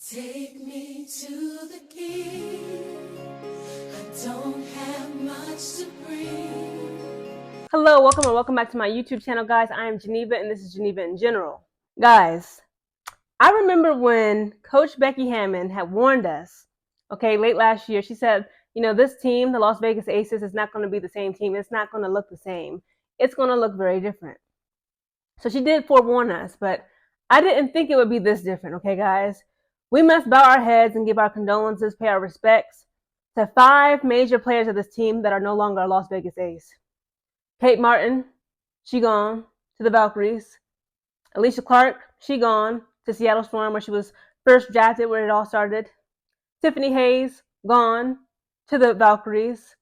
Take me to the king. I don't have much to bring. Hello, welcome back to my YouTube channel, guys. I am Geneva, and this is Geneva in General. Guys, I remember when Coach Becky Hammond had warned us, late last year. She said, this team, the Las Vegas Aces, is not going to be the same team. It's not going to look the same. It's going to look very different. So she did forewarn us, but I didn't think it would be this different, okay, guys? We must bow our heads and give our condolences, pay our respects to 5 major players of this team that are no longer a Las Vegas Ace. Kate Martin, she gone to the Valkyries. Alysha Clark, she gone to Seattle Storm, where she was first drafted, where it all started. Tiffany Hayes, gone to the Valkyries.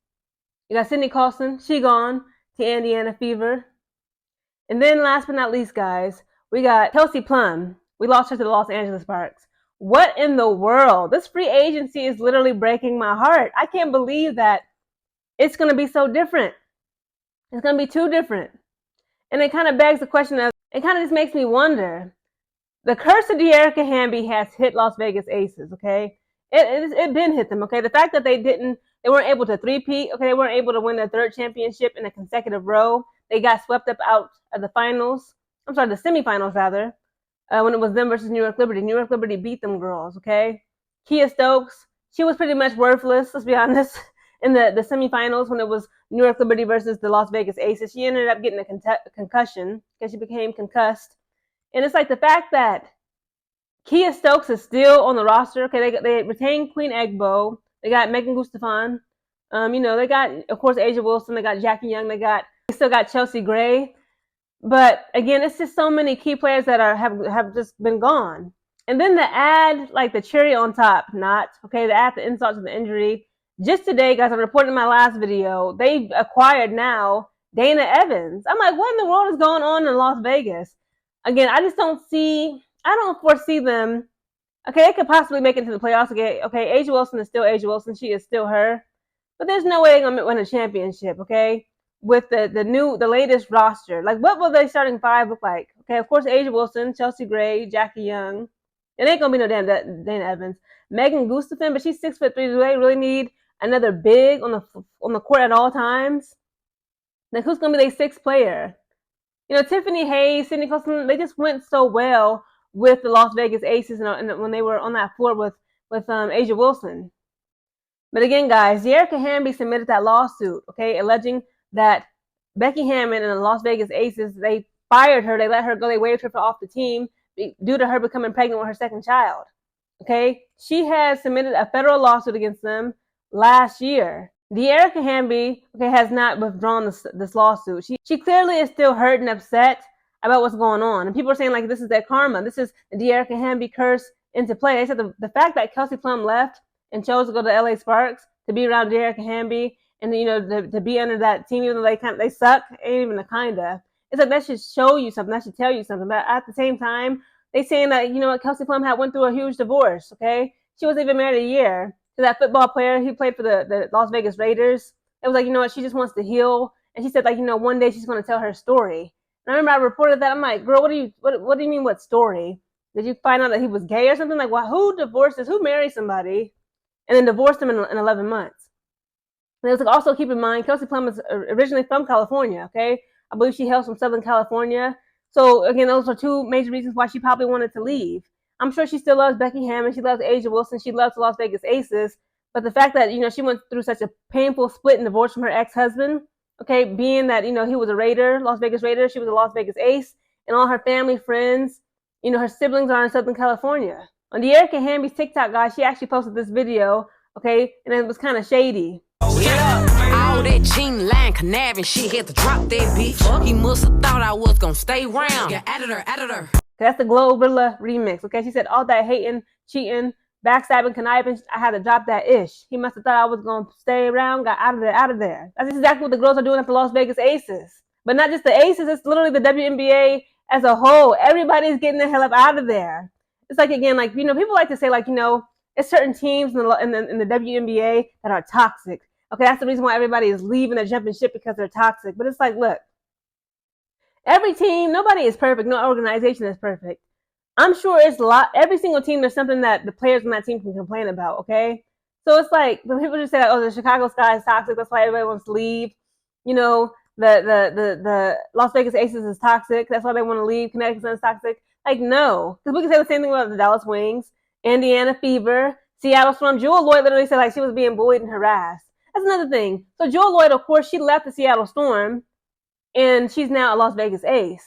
You got Sydney Colson, she gone to Indiana Fever. And then last but not least, guys, we got Kelsey Plum. We lost her to the Los Angeles Sparks. What in the world? This free agency is literally breaking my heart. I can't believe that it's going to be so different. It's going to be too different. And it kind of begs the question of, it kind of just makes me wonder. The curse of Dearica Hamby has hit Las Vegas Aces, okay? It been hit them, okay? The fact that they weren't able to three-peat, okay? They weren't able to win their 3rd championship in a consecutive row. They got swept up out of the finals. I'm sorry, the semifinals, rather, when it was them versus New York Liberty. New York Liberty beat them girls, okay? Kia Stokes, she was pretty much worthless, let's be honest, in the semifinals when it was New York Liberty versus the Las Vegas Aces. She ended up getting a concussion because she became concussed. And it's like the fact that Kia Stokes is still on the roster. Okay, they retained Queen Egbo. They got Megan Gustafson. They got, of course, A'ja Wilson. They got Jackie Young. They still got Chelsea Gray. But again, it's just so many key players that have just been gone. And then to add like the cherry on top, to add the insult to the injury. Just today, guys, I reported in my last video, they acquired now Dana Evans. I'm like, what in the world is going on in Las Vegas? Again, I don't foresee them. Okay, they could possibly make it to the playoffs again. Okay, A'ja Wilson is still A'ja Wilson. She is still her. But there's no way they're going to win a championship, okay? With the latest roster. Like, what will they starting 5 look like? Okay, of course, A'ja Wilson, Chelsea Gray, Jackie Young. It ain't going to be no damn Dana Evans. Megan Gustafson, but she's 6'3". Do they really need another big on the court at all times? Like, who's going to be their 6th player? Tiffany Hayes, Sydney Colson, they just went so well with the Las Vegas Aces and when they were on that floor with A'ja Wilson. But again, guys, Dearica Hamby submitted that lawsuit, okay, alleging that Becky Hammond and the Las Vegas Aces, they fired her, they let her go, they waived her off the team due to her becoming pregnant with her 2nd child, okay? She has submitted a federal lawsuit against them last year. Dearica Hamby, has not withdrawn this lawsuit. She clearly is still hurt and upset about what's going on. And people are saying, like, this is their karma. This is the Dearica Hamby curse into play. They said the fact that Kelsey Plum left and chose to go to LA Sparks to be around Dearica Hamby and, to be under that team, even though they suck, ain't even a kinda. It's like that should show you something. That should tell you something. But at the same time, they saying that, Kelsey Plum went through a huge divorce, okay? She wasn't even married a year. To that football player, he played for the Las Vegas Raiders. It was like, she just wants to heal. And she said, like, one day she's going to tell her story. And I remember I reported that. I'm like, girl, what do you mean, what story? Did you find out that he was gay or something? Like, who married somebody and then divorced him in 11 months? And it was like, also keep in mind, Kelsey Plum is originally from California, okay? I believe she hails from Southern California. So, again, those are 2 major reasons why she probably wanted to leave. I'm sure she still loves Becky Hammond. She loves A'ja Wilson. She loves the Las Vegas Aces. But the fact that, she went through such a painful split and divorce from her ex-husband, okay, being that, he was a Raider, Las Vegas Raider, she was a Las Vegas Ace, and all her family, friends, her siblings are in Southern California. On Dearica Hamby's TikTok, guys, she actually posted this video, okay, and it was kind of shady. All that cheating, lying, conniving shit had to drop that bitch. He must have thought I was gonna stay around. Yeah, out of her. That's the Glorilla remix, okay? She said all that hating, cheating, backstabbing, conniving, I had to drop that ish. He must have thought I was going to stay around, got out of there. That's exactly what the girls are doing at the Las Vegas Aces. But not just the Aces, it's literally the WNBA as a whole. Everybody's getting the hell up out of there. It's like, again, like, people like to say, like, it's certain teams in the WNBA that are toxic. Okay, that's the reason why everybody is leaving and jumping ship, because they're toxic. But it's like, look, every team, nobody is perfect. No organization is perfect. I'm sure it's a lot. Every single team, there's something that the players on that team can complain about. Okay, so it's like when people just say, like, "Oh, the Chicago Sky is toxic. That's why everybody wants to leave." You know, the Las Vegas Aces is toxic. That's why they want to leave. Connecticut Sun is toxic. Like, no, because we can say the same thing about the Dallas Wings, Indiana Fever, Seattle Storm. Jewel Lloyd literally said like she was being bullied and harassed. That's another thing. So Jewel Lloyd, of course, she left the Seattle Storm, and she's now a Las Vegas Ace.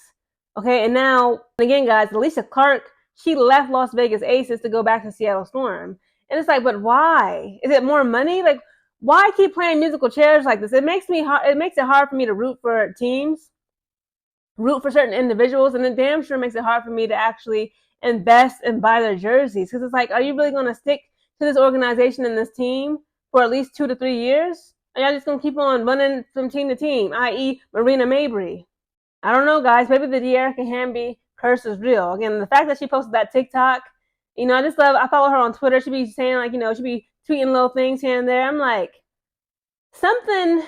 Okay, and now, again, guys, Alysha Clark, she left Las Vegas Aces to go back to Seattle Storm. And it's like, but why? Is it more money? Like, why keep playing musical chairs like this? It makes it hard for me to root for teams, root for certain individuals, and it damn sure makes it hard for me to actually invest and buy their jerseys. Because it's like, are you really going to stick to this organization and this team for at least 2 to 3 years? Are y'all just going to keep on running from team to team, i.e. Marina Mabry? I don't know, guys. Maybe the Dearica Hamby curse is real. Again, the fact that she posted that TikTok, you know, I follow her on Twitter. She be saying, like, you know, she be tweeting little things here and there. I'm like, something,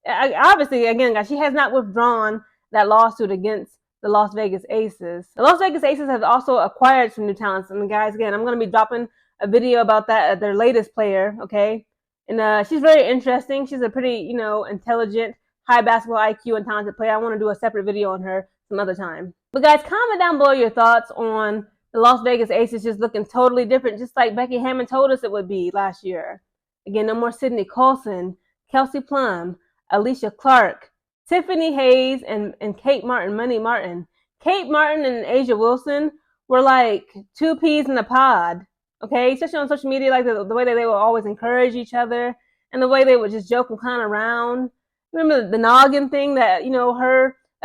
obviously, again, guys, she has not withdrawn that lawsuit against the Las Vegas Aces. The Las Vegas Aces have also acquired some new talents. And guys, again, I'm going to be dropping a video about that, their latest player, okay? And she's very interesting. She's a pretty, you know, intelligent, high basketball IQ and talented player. I want to do a separate video on her some other time. But guys, comment down below your thoughts on the Las Vegas Aces just looking totally different, just like Becky Hammon told us it would be last year. Again, no more Sydney Colson, Kelsey Plum, Alysha Clark, Tiffany Hayes, and Kate Martin, Money Martin. Kate Martin and Asia Wilson were like 2 peas in a pod, okay? Especially on social media, like the way that they would always encourage each other and the way they would just joke and clown around. Remember the noggin thing that, you know,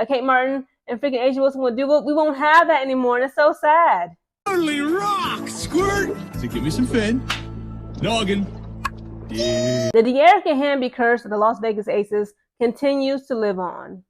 Kate Martin and freaking Asia Wilson would do? We won't have that anymore, and it's so sad. Totally rock, Squirt! So give me some fin. Noggin. Yeah. The Dearica Hamby curse of the Las Vegas Aces continues to live on.